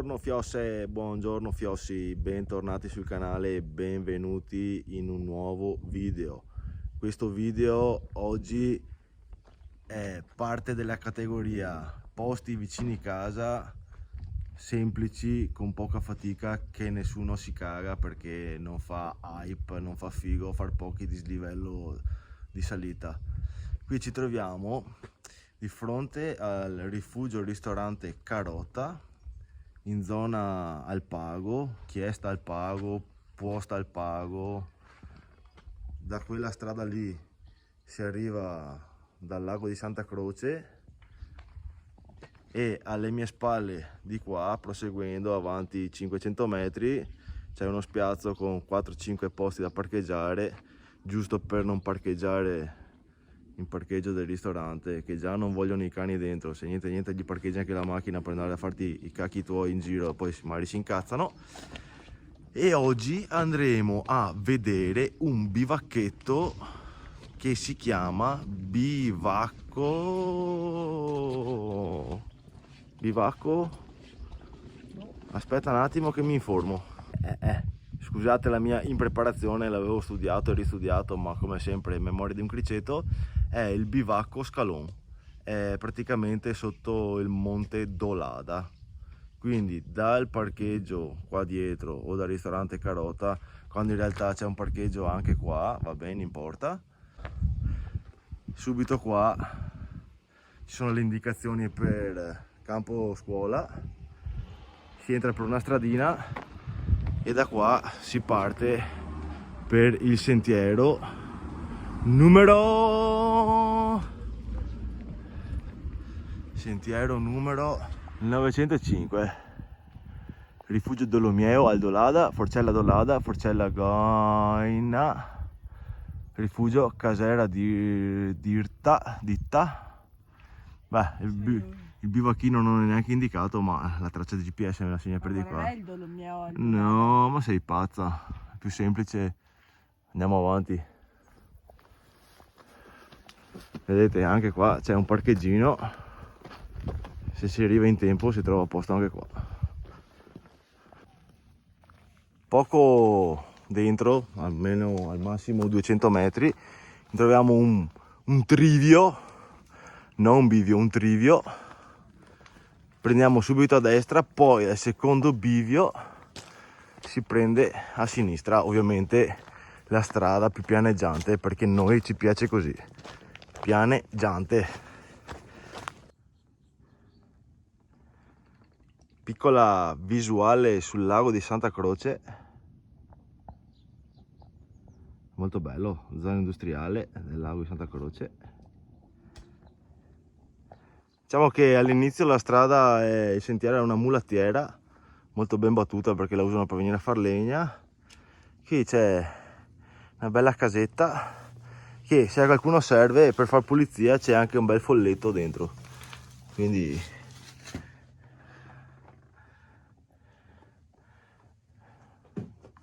Buongiorno Fiosse, buongiorno Fiossi, bentornati sul canale e benvenuti in un nuovo video. Questo video oggi è parte della categoria posti vicini casa, semplici, con poca fatica, che nessuno si caga perché non fa hype, non fa figo far pochi dislivello di salita. Qui ci troviamo di fronte al rifugio ristorante Carota in zona Alpago, Chiesta Alpago, Posta Alpago. Da quella strada lì si arriva dal lago di Santa Croce e alle mie spalle di qua, proseguendo avanti 500 metri, c'è uno spiazzo con 4-5 posti da parcheggiare, giusto per non parcheggiare in parcheggio del ristorante, che già non vogliono i cani dentro. Se niente gli parcheggi anche la macchina per andare a farti i cacchi tuoi in giro, poi magari si incazzano. E oggi andremo a vedere un bivacchetto che si chiama Bivacco. Aspetta un attimo che mi informo. Scusate la mia impreparazione, l'avevo studiato e ristudiato, ma come sempre in memoria di un criceto. È il Bivacco Scalon, è praticamente sotto il monte Dolada, quindi dal parcheggio qua dietro o dal ristorante Carota, quando in realtà c'è un parcheggio anche qua, va bene, importa. Subito qua ci sono le indicazioni per campo scuola, si entra per una stradina e da qua si parte per il sentiero numero 905, rifugio Dolomieo al Dolada, Forcella Dolada, Forcella Gaina, rifugio Casera Ditta. Beh, il bivacchino non è neanche indicato, ma la traccia di GPS me la segna per di qua. Non è il Dolomieo al No, Dolada. ma sei pazza, è più semplice, andiamo avanti. Vedete, anche qua c'è un parcheggino, se si arriva in tempo si trova a posto anche qua. Poco dentro, almeno al massimo 200 metri, troviamo un trivio, non un bivio, un trivio. Prendiamo subito a destra, poi al secondo bivio si prende a sinistra, ovviamente la strada più pianeggiante, perché noi ci piace così, pianeggiante. Piccola visuale sul lago di Santa Croce, molto bello, zona industriale del lago di Santa Croce. Diciamo che all'inizio la strada, il sentiero è una mulattiera molto ben battuta perché la usano per venire a far legna. Qui c'è una bella casetta che, se a qualcuno serve per far pulizia, c'è anche un bel folletto dentro, quindi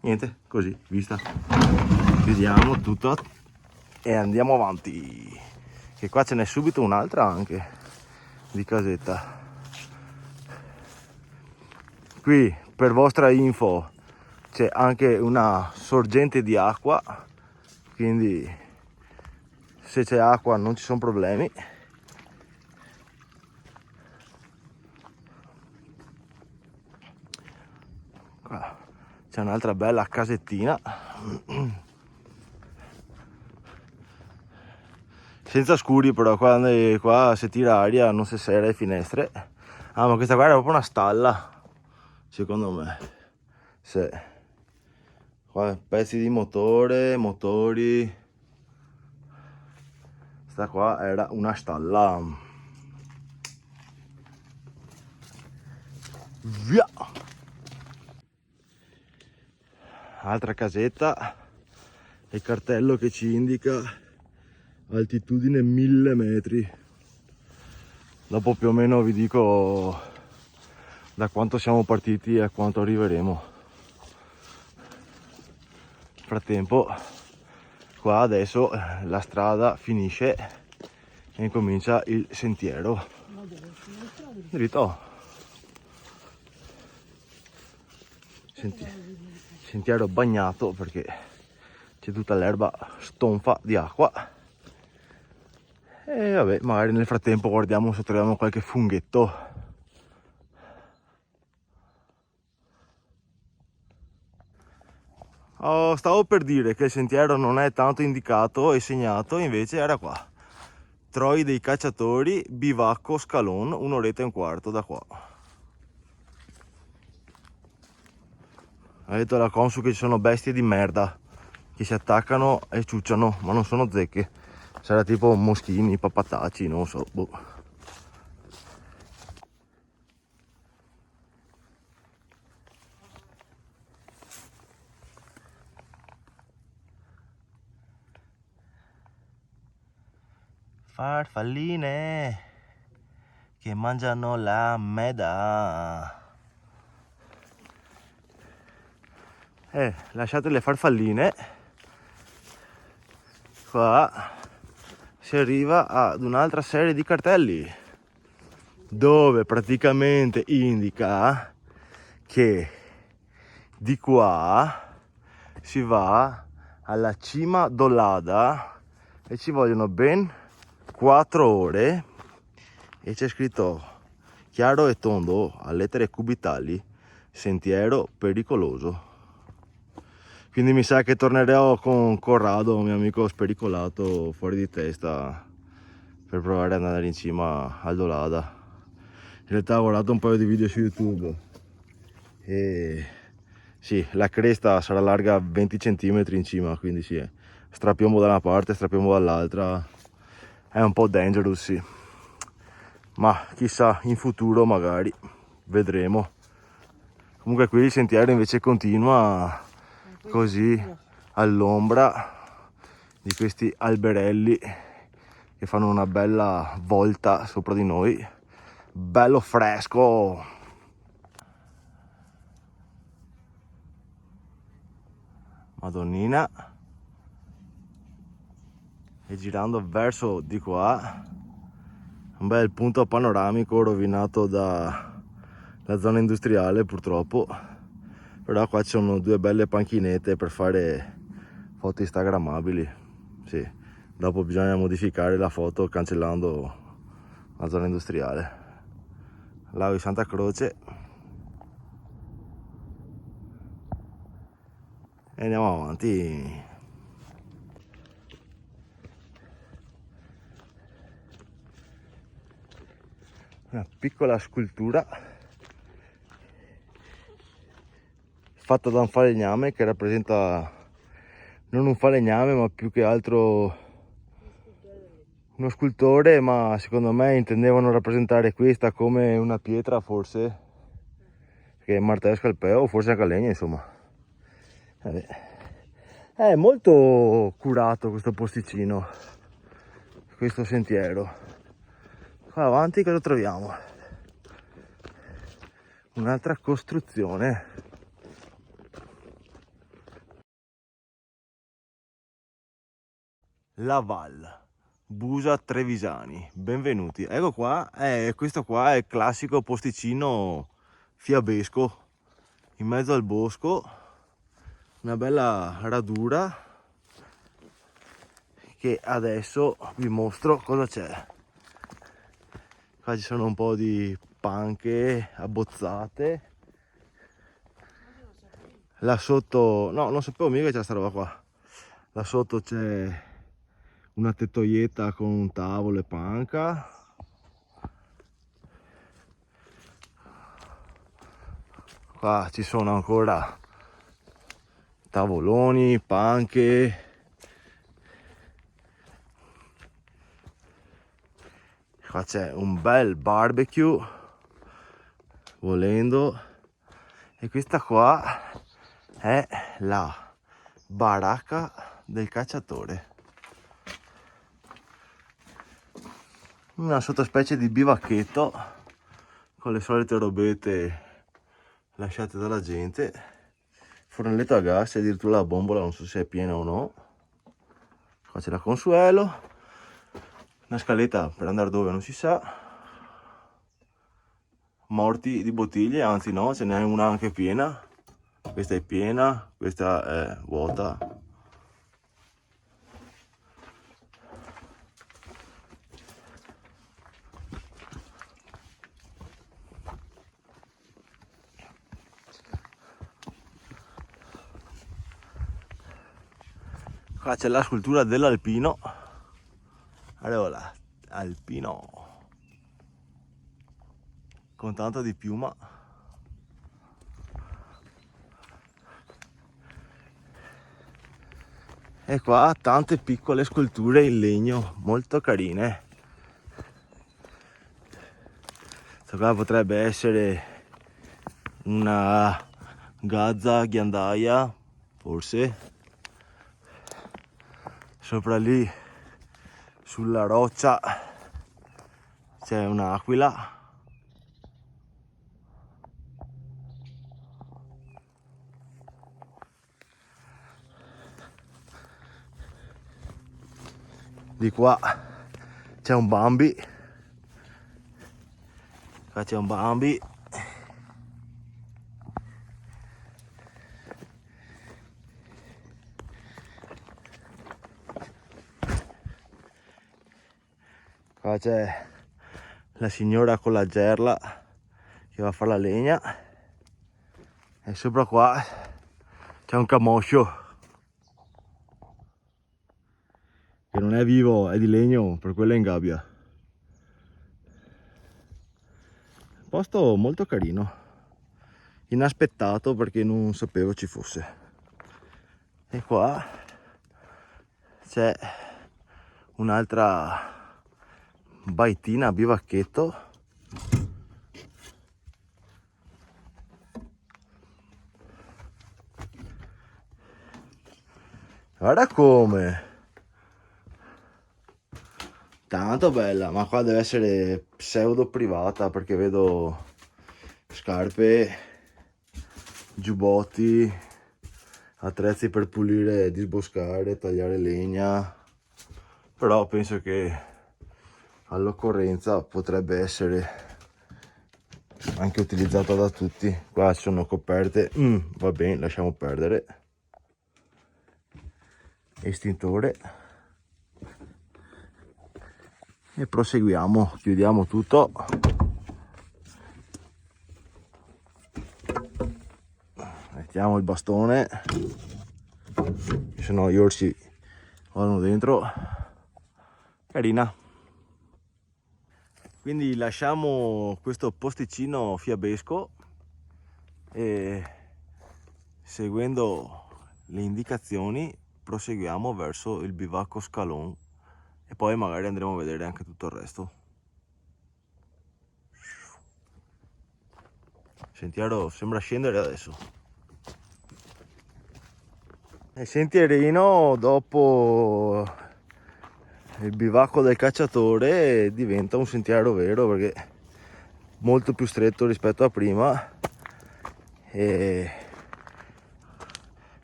niente, così, vista. Chiudiamo tutto e andiamo avanti, che qua ce n'è subito un'altra anche di casetta. Qui, per vostra info, c'è anche una sorgente di acqua, quindi se c'è acqua non ci sono problemi. Qua c'è un'altra bella casettina senza scuri, però qua se tira aria non si serra le finestre. Ah, ma questa qua era proprio una stalla, secondo me. Sì. Qua pezzi di motore, motori. Questa qua era una stalla. Via! Altra casetta, il cartello che ci indica altitudine 1000 metri. Dopo più o meno vi dico da quanto siamo partiti e a quanto arriveremo. Nel frattempo qua adesso la strada finisce e incomincia il sentiero dritto. sentiero bagnato perché c'è tutta l'erba stonfa di acqua. E vabbè, magari nel frattempo guardiamo se troviamo qualche funghetto. Oh, stavo per dire che il sentiero non è tanto indicato e segnato, invece era qua. Troi dei Cacciatori, bivacco Scalon, un'oretta e un quarto da qua. Ha detto la Consul che ci sono bestie di merda che si attaccano e ciucciano, ma non sono zecche. Sarà tipo moschini, papataci, non so, boh. Farfalline che mangiano la meda. Lasciate le farfalline. Qua si arriva ad un'altra serie di cartelli dove praticamente indica che di qua si va alla cima d'Ollada e ci vogliono ben 4 ore e c'è scritto chiaro e tondo a lettere cubitali: sentiero pericoloso. Quindi mi sa che tornerò con Corrado, mio amico spericolato fuori di testa, per provare ad andare in cima al Dolada. In realtà ho guardato un paio di video su YouTube e sì, la cresta sarà larga 20 cm in cima, quindi sì, strapiombo da una parte, strapiombo dall'altra, è un po' dangerous, sì. Ma chissà, in futuro magari, vedremo. Comunque qui il sentiero invece continua così all'ombra di questi alberelli che fanno una bella volta sopra di noi, bello fresco. Madonnina. E girando verso di qua, un bel punto panoramico rovinato dalla zona industriale purtroppo, però qua ci sono 2 belle panchinette per fare foto instagrammabili. Sì, dopo bisogna modificare la foto cancellando la zona industriale. Lago di Santa Croce e andiamo avanti. Una piccola scultura fatta da un falegname che rappresenta non un falegname ma più che altro uno scultore, ma secondo me intendevano rappresentare questa come una pietra, forse, che è martello scalpeo o forse anche legna, insomma. Vabbè. È molto curato questo posticino, questo sentiero. Qua avanti cosa troviamo? Un'altra costruzione. La Val, Busa Trevisani, benvenuti. Ecco qua, questo qua è il classico posticino fiabesco in mezzo al bosco, una bella radura che adesso vi mostro cosa c'è. Qua ci sono un po' di panche abbozzate. Là sotto, no, non sapevo mica che c'era sta roba qua. Là sotto c'è una tettoietta con un tavolo e panca. Qua ci sono ancora tavoloni, panche. Qua c'è un bel barbecue, volendo. E questa qua è la baracca del cacciatore. Una sottospecie di bivacchetto con le solite robette lasciate dalla gente. Fornelletto a gas e addirittura la bombola non so se è piena o no. Qua c'è la Consuelo, una scaletta per andare dove non si sa, morti di bottiglie, anzi no, ce n'è una anche piena. questa è piena, questa è vuota. Qua c'è la scultura dell'alpino. Allora, alpino con tanto di piuma. E qua tante piccole sculture in legno molto carine. Questa qua potrebbe essere una gazza ghiandaia, forse. Sopra lì sulla roccia c'è un'aquila. Di qua c'è un Bambi. Qua c'è un Bambi. Qua c'è la signora con la gerla che va a fare la legna. E sopra qua c'è un camoscio che non è vivo, è di legno, per quello è in gabbia. Posto molto carino, inaspettato perché non sapevo ci fosse. E qua c'è un'altra baitina, bivacchetto. Guarda come, tanto bella, ma qua deve essere pseudo privata perché vedo scarpe, giubbotti, attrezzi per pulire, disboscare, tagliare legna. Però penso che all'occorrenza potrebbe essere anche utilizzata da tutti. Qua ci sono coperte, va bene, lasciamo perdere. Estintore. E proseguiamo, chiudiamo tutto. Mettiamo il bastone, se no gli orsi vanno dentro. Carina. Quindi lasciamo questo posticino fiabesco e seguendo le indicazioni proseguiamo verso il bivacco Scalon e poi magari andremo a vedere anche tutto il resto. Il sentiero sembra scendere adesso. Il sentierino dopo il bivacco del cacciatore diventa un sentiero vero perché è molto più stretto rispetto a prima e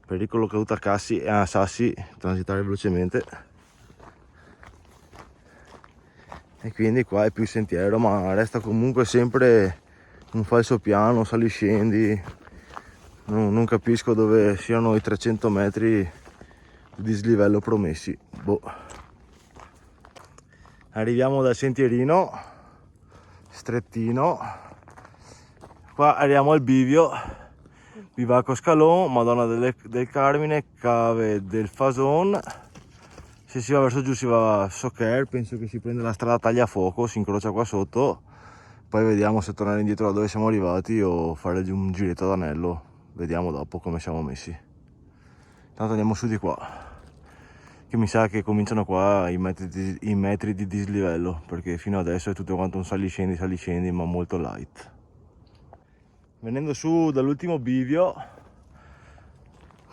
pericolo caduta a sassi, transitare velocemente, e quindi qua è più sentiero, ma resta comunque sempre un falso piano, sali scendi. Non capisco dove siano i 300 metri di dislivello promessi. Boh. Arriviamo dal sentierino strettino, qua arriviamo al bivio, bivacco Scalon, Madonna del Carmine, Cave del Fason. Se si va verso giù si va a Socher, penso che si prende la strada Tagliafuoco, si incrocia qua sotto, poi vediamo se tornare indietro da dove siamo arrivati o fare un giretto ad anello, vediamo dopo come siamo messi. Intanto andiamo su di qua, che mi sa che cominciano qua i metri di dislivello, perché fino adesso è tutto quanto un saliscendi, ma molto light. Venendo su dall'ultimo bivio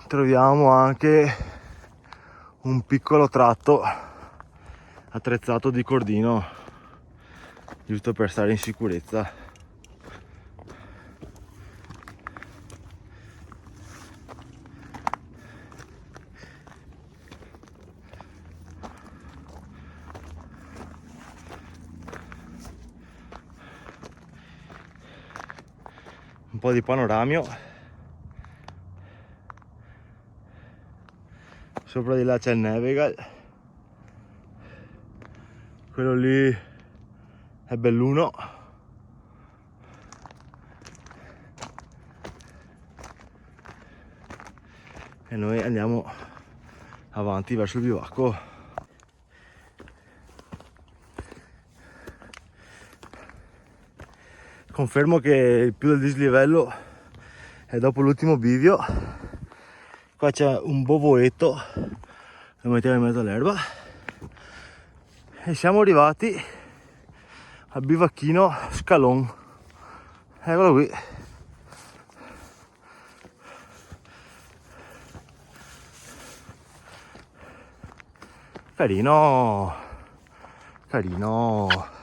troviamo anche un piccolo tratto attrezzato di cordino, giusto per stare in sicurezza. Un po' di panoramio, Sopra di là c'è il Nevegal, quello lì è Belluno, e noi andiamo avanti verso il bivacco. Confermo che il più del dislivello è dopo l'ultimo bivio. Qua c'è un bovoetto, lo mettiamo in mezzo all'erba e siamo arrivati al bivacchino Scalon. Eccolo qui. Carino, carino.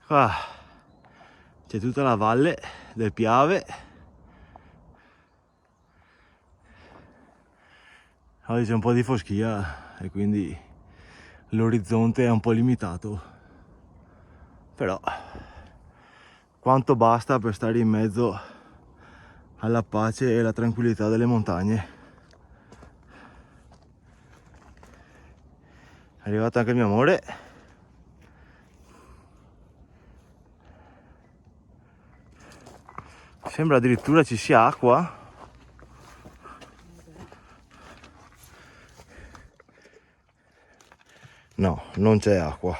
Qua c'è tutta la valle del Piave. Oggi c'è un po' di foschia e quindi l'orizzonte è un po' limitato, però quanto basta per stare in mezzo alla pace e alla tranquillità delle montagne. È arrivato anche il mio amore. Sembra addirittura ci sia acqua. No, non c'è acqua.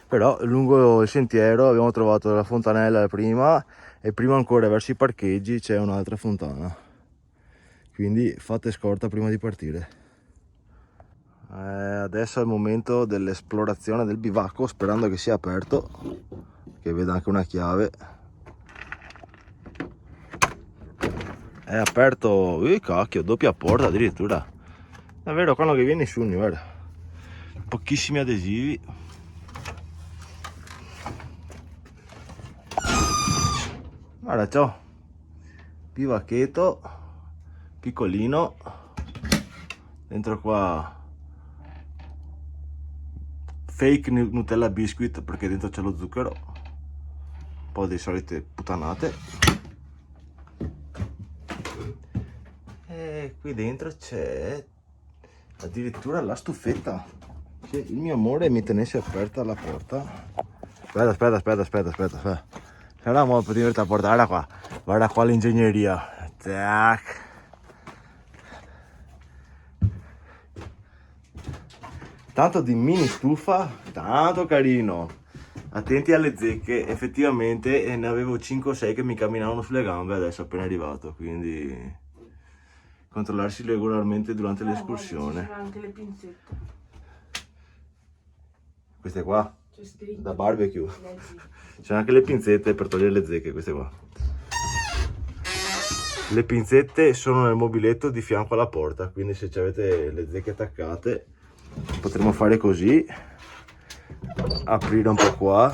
Però lungo il sentiero abbiamo trovato la fontanella prima e prima ancora verso i parcheggi c'è un'altra fontana. Quindi fate scorta prima di partire. Adesso è il momento dell'esplorazione del bivacco, sperando che sia aperto, che veda anche una chiave. È aperto, cacchio, doppia porta addirittura. Davvero, quello che viene su, guarda. Pochissimi adesivi. Guarda, ciao. Bivacchetto, piccolino. Dentro qua fake Nutella biscuit perché dentro c'è lo zucchero, un po' di solite puttanate, e qui dentro c'è addirittura la stufetta. Se il mio amore mi tenesse aperta la porta, aspetta, sarà un modo per tenerti la porta, guarda qua l'ingegneria, tac. Tanto di mini stufa, tanto carino. Attenti alle zecche, effettivamente ne avevo 5 o 6 che mi camminavano sulle gambe adesso appena arrivato, quindi controllarsi regolarmente durante l'escursione. Ci sono anche le pinzette. Queste qua? Da barbecue. Ci sono anche le pinzette per togliere le zecche, queste qua. Le pinzette sono nel mobiletto di fianco alla porta, quindi se avete le zecche attaccate potremo fare così, aprire un po' qua,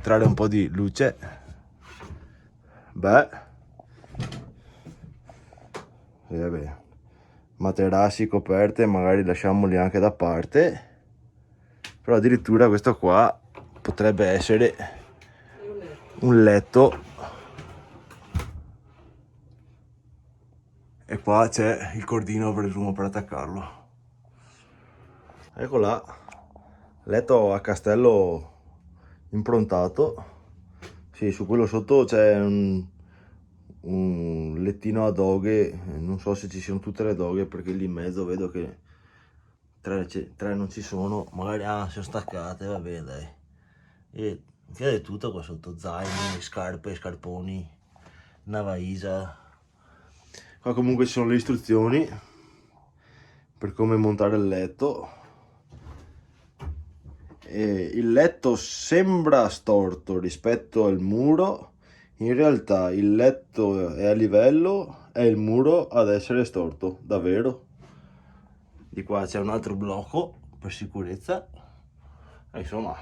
trarre un po' di luce. Beh, e vabbè, materassi, coperte magari lasciamoli anche da parte, però addirittura questo qua potrebbe essere un letto. E qua c'è il cordino per il rumo per attaccarlo. Ecco là, letto a castello improntato. Sì, su quello sotto c'è un lettino a doghe, non so se ci sono tutte le doghe perché lì in mezzo vedo che tre non ci sono, magari sono staccate, va bene dai. E c'è di tutto qua sotto, zaini, scarpe, scarponi, una valigia. Qua comunque ci sono le istruzioni per come montare il letto. E il letto sembra storto rispetto al muro, in realtà il letto è a livello e il muro ad essere storto, davvero. Di qua c'è un altro blocco per sicurezza. E insomma,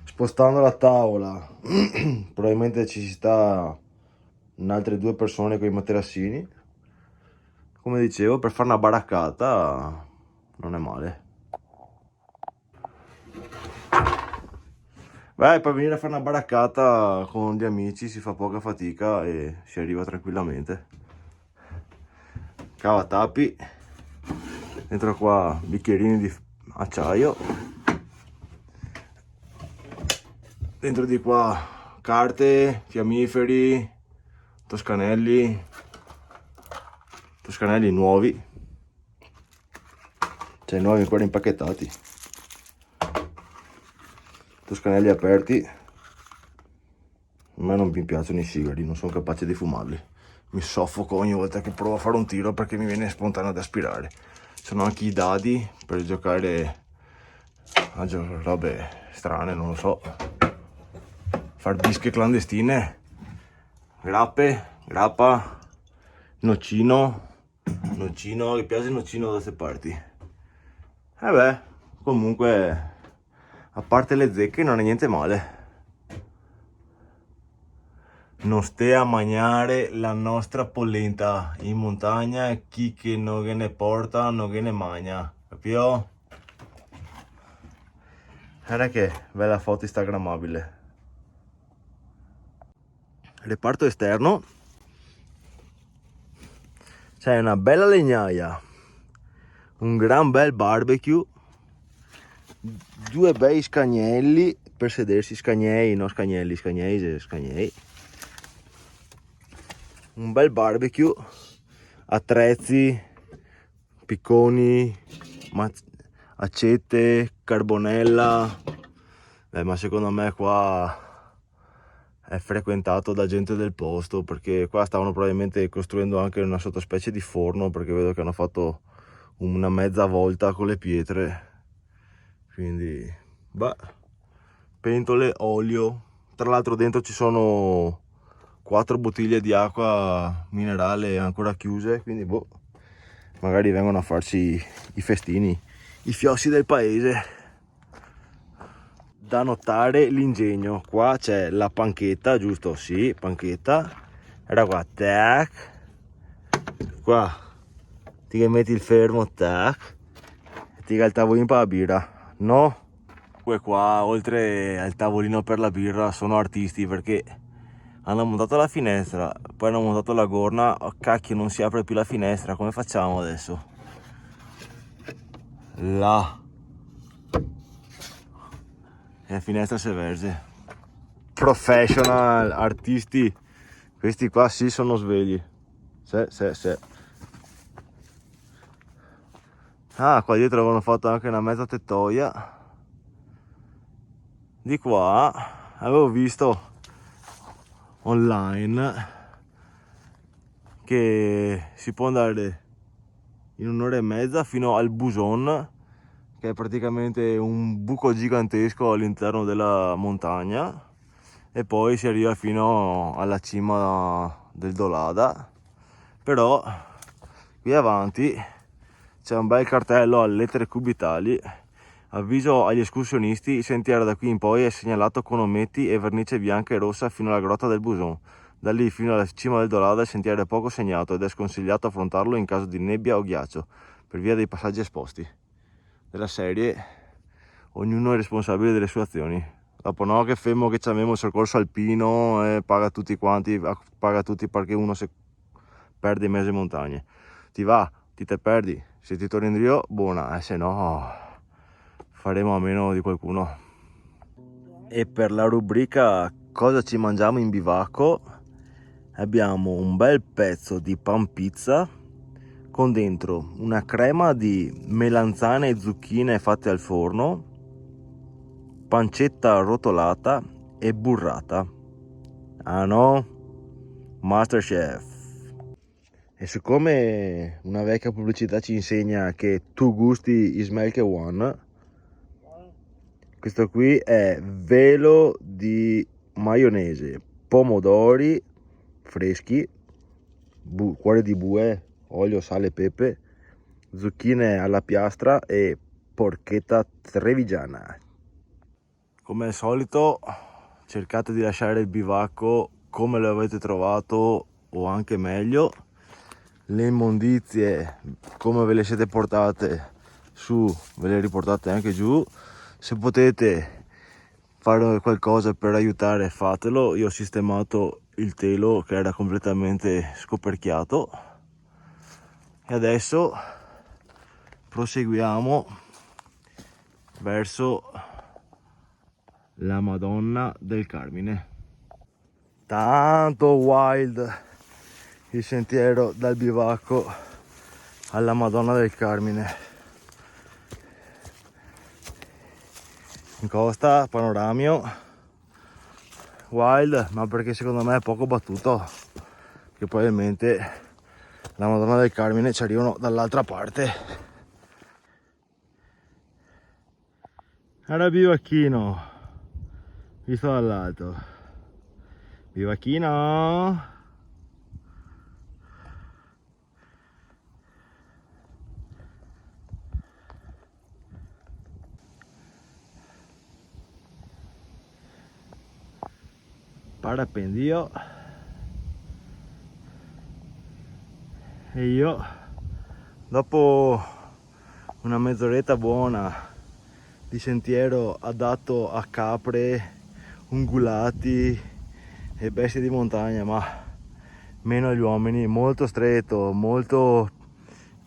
spostando la tavola probabilmente ci sta in altre 2 persone con i materassini. come dicevo, per fare una baraccata non è male. Beh, per venire a fare una baraccata con gli amici si fa poca fatica e si arriva tranquillamente. Cavatappi, dentro qua bicchierini di acciaio, dentro di qua carte, fiammiferi, toscanelli nuovi, cioè nuovi ancora impacchettati, toscanelli aperti. A me non mi piacciono i sigari, non sono capace di fumarli, mi soffoco ogni volta che provo a fare un tiro perché mi viene spontaneo ad aspirare. Sono anche i dadi per giocare a robe strane, non lo so, far bische clandestine, grappa, nocino, che piace il nocino da queste parti. Beh, comunque, a parte le zecche non è niente male. Non stea a mangiare la nostra polenta in montagna e chi che non ne porta non ne mangia, capito? Guarda che bella foto instagrammabile. Reparto esterno, c'è una bella legnaia, un gran bel barbecue, due bei scagnelli per sedersi, scagnei, no scagnelli, scagnei. Un bel barbecue, attrezzi, picconi, accette, carbonella. Beh, ma secondo me qua è frequentato da gente del posto, perché qua stavano probabilmente costruendo anche una sottospecie di forno, perché vedo che hanno fatto una mezza volta con le pietre. Quindi, beh, pentole, olio. Tra l'altro dentro ci sono 4 bottiglie di acqua minerale ancora chiuse, quindi boh, magari vengono a farci i festini, i fiossi del paese. Da notare l'ingegno, qua c'è la panchetta, giusto? Sì, panchetta. Era qua, tac. Qua ti metti il fermo, tac. E ti il tavolino per la birra, no? Qua, oltre al tavolino per la birra, sono artisti perché hanno montato la finestra, poi hanno montato la gorna. Oh, cacchio, non si apre più la finestra, come facciamo adesso? Là, e la finestra si verge. Professional, artisti, questi qua sì sono svegli. Sì. Ah, qua dietro avevano fatto anche una mezza tettoia. Di qua avevo visto online che si può andare in un'ora e mezza fino al Buson, che è praticamente un buco gigantesco all'interno della montagna, e poi si arriva fino alla cima del Dolada. Però qui avanti c'è un bel cartello a lettere cubitali: avviso agli escursionisti, il sentiero da qui in poi è segnalato con ometti e vernice bianca e rossa fino alla grotta del Buson. Da lì fino alla cima del Dolada il sentiero è poco segnato ed è sconsigliato affrontarlo in caso di nebbia o ghiaccio, per via dei passaggi esposti. Della serie, ognuno è responsabile delle sue azioni. Dopo no che fermo che abbiamo il soccorso alpino e paga tutti quanti, paga tutti perché uno si perde in mezzo alle montagne. Ti va, ti te perdi, se ti torni in Rio, buona, se no faremo a meno di qualcuno. E per la rubrica cosa ci mangiamo in bivacco abbiamo un bel pezzo di pan pizza con dentro una crema di melanzane e zucchine fatte al forno, pancetta arrotolata e burrata. Ah no? Masterchef. E siccome una vecchia pubblicità ci insegna che tu gusti is make one, questo qui è velo di maionese, pomodori freschi, cuore di bue, olio, sale e pepe, zucchine alla piastra e porchetta trevigiana. Come al solito cercate di lasciare il bivacco come lo avete trovato o anche meglio. le immondizie come ve le siete portate su, ve le riportate anche giù. Se potete fare qualcosa per aiutare, fatelo. Io ho sistemato il telo che era completamente scoperchiato e adesso proseguiamo verso la Madonna del Carmine. Tanto wild il sentiero dal bivacco alla Madonna del Carmine. In costa, panoramio wild, ma perché secondo me è poco battuto, che probabilmente la Madonna del Carmine ci arrivano dall'altra parte. Era bivacchino, visto dall'alto. Bivacchino. Parapendio. E io, dopo una mezz'oretta buona di sentiero adatto a capre, ungulati e bestie di montagna, ma meno agli uomini, molto stretto, molto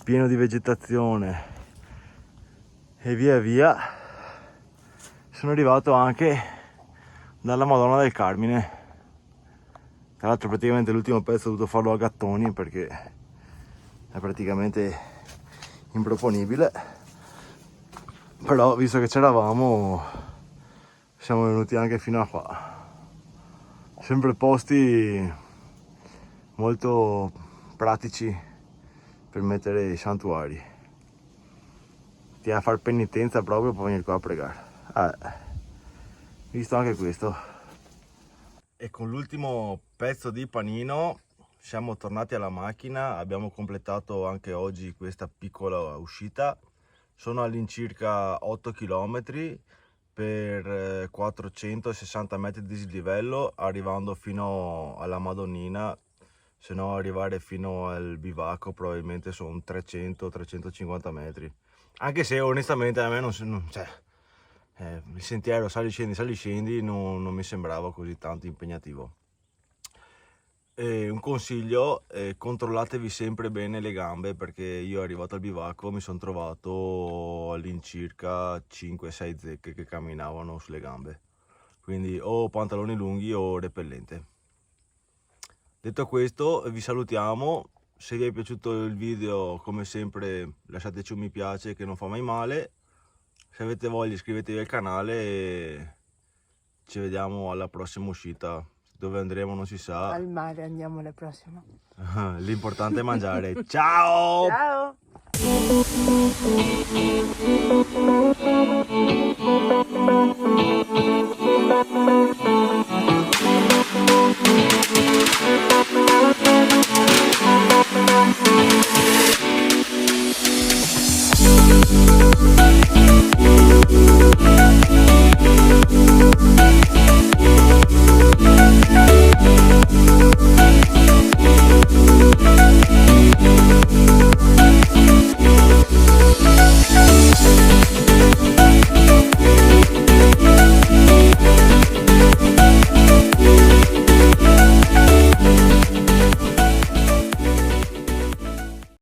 pieno di vegetazione e via via, sono arrivato anche dalla Madonna del Carmine. Tra l'altro praticamente l'ultimo pezzo ho dovuto farlo a gattoni perché è praticamente improponibile, però visto che c'eravamo siamo venuti anche fino a qua. Sempre posti molto pratici per mettere i santuari. Ti a far penitenza proprio per venire qua a pregare. Visto anche questo. E con l'ultimo pezzo di panino siamo tornati alla macchina, abbiamo completato anche oggi questa piccola uscita. Sono all'incirca 8 km per 460 metri di dislivello, arrivando fino alla Madonnina. Se no arrivare fino al bivacco probabilmente sono 300-350 metri. Anche se onestamente a me il sentiero sali scendi non mi sembrava così tanto impegnativo. Un consiglio, controllatevi sempre bene le gambe, perché io arrivato al bivacco mi sono trovato all'incirca 5-6 zecche che camminavano sulle gambe, quindi o pantaloni lunghi o repellente. Detto questo vi salutiamo, se vi è piaciuto il video come sempre lasciateci un mi piace che non fa mai male, se avete voglia iscrivetevi al canale e ci vediamo alla prossima uscita. Dove andremo non si sa. Al mare andiamo alla prossima. L'importante è mangiare. Ciao! Ciao!